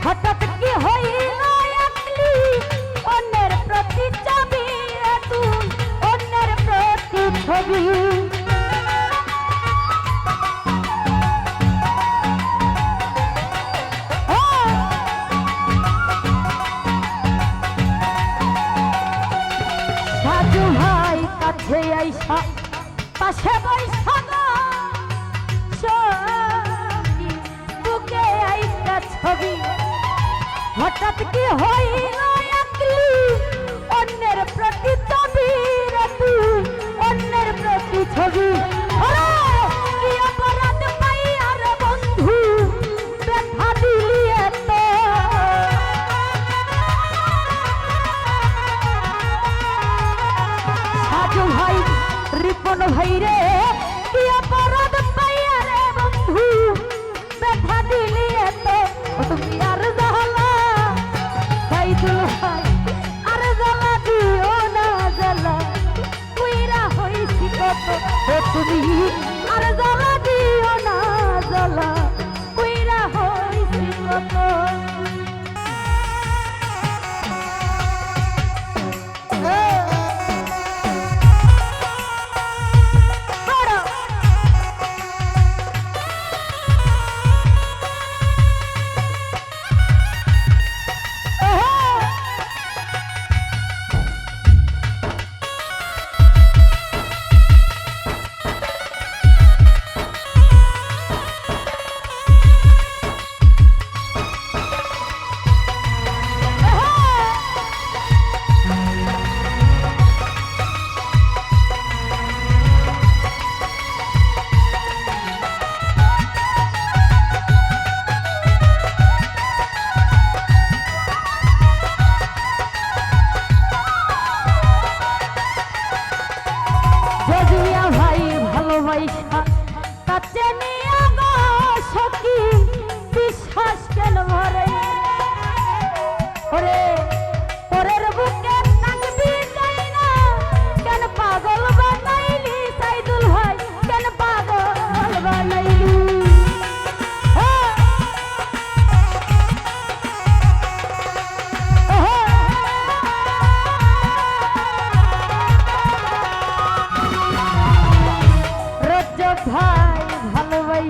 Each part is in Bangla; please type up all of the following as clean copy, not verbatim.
হঠাৎ কি হইল একলি অন্যের প্রতি চাবি তুই অন্যের প্রতি ছবি সাজু ভাই কাছে আইসা পাশে বৈশা ছবি হঠাৎ কি হইল একলি অন্যের প্রতি মন ভাইরে কি অপরাধ পাইয়া রে বন্ধু ব্যথা দিলি এত তুমি আর জ্বালা সাইদুল ভাই আর জ্বালা দিও না জ্বালা কুইরা হইছি কত তুমি আর জ্বালা দিও না জ্বালা কুইরা হইছি কত কাছে নিয়ে গো সখী বিশ্বাস কেন ভরে ওরে পরের বুকে থাকবি যাই না কেন পাগল বানাইলি সাইদুল ভাই কেন পাগল বানাইলি ভাই ভালোবাই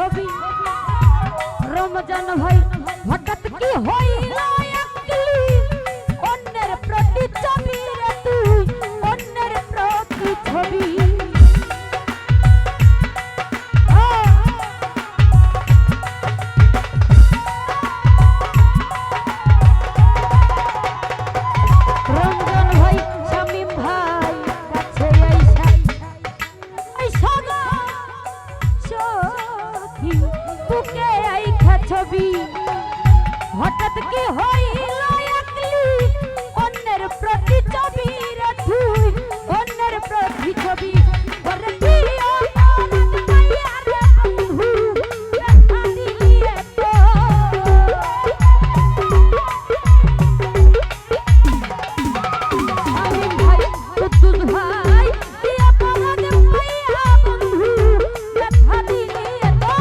ছবি রমজান ভাই হঠাৎ কি হইল একলি অন্যের প্রতি ছবি রে তুই অন্যের প্রতি ছবি রমজান ভাই শামিম ভাই কাছে আইসা সখী বুকে আইখা ছবি হঠাৎ কি হইল একলি অন্যের প্রতি ছবি রে তুই অন্যের প্রতি ছবি ওরে প্রিয় মাইয়া রে বন্ধু দেখা দিলিয়ে তো শামিম ভাই কুদ্দুস ভাই দিয়া পরাণে মাইয়া বন্ধু দেখা দিলিয়ে তো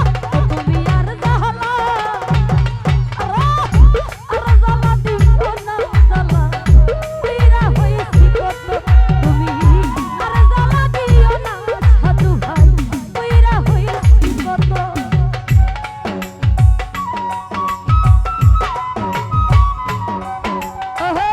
তুমি আর জাহলা জ্বালা দিব না জ্বালা কইরা হইছি কত তুমি আর জ্বালা দিও না সাধু ভাই কইরা হইছি কত ওহো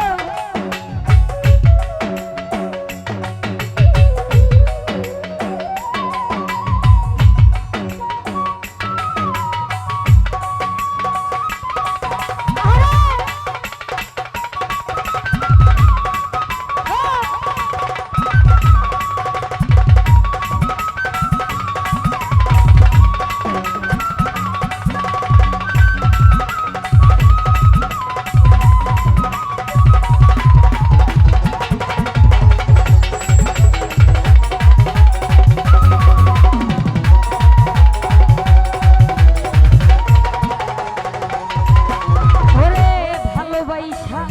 ওরে ভালোবাসা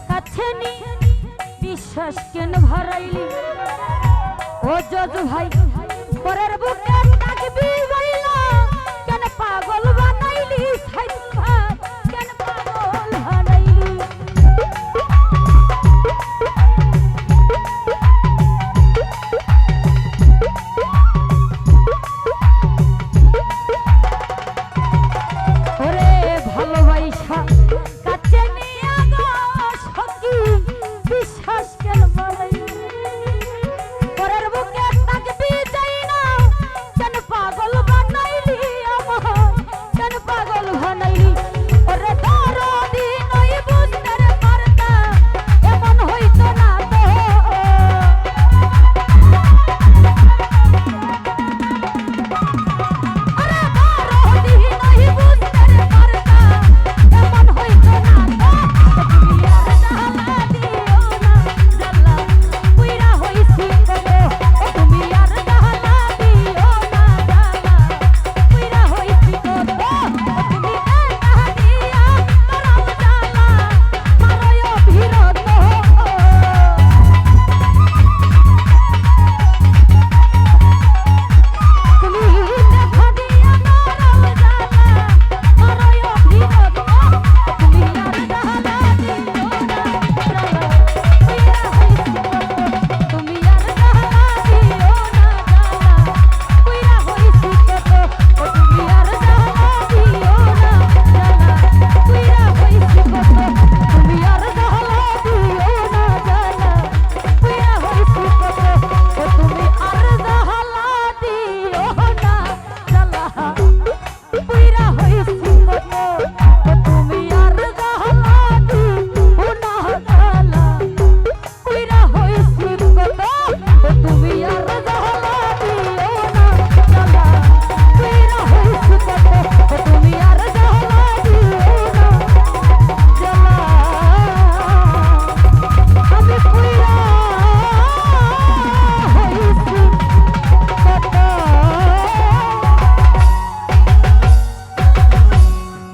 কাছে নি বিশ্বাস কেন হারাইলি ও যজ ভাই পরের বুক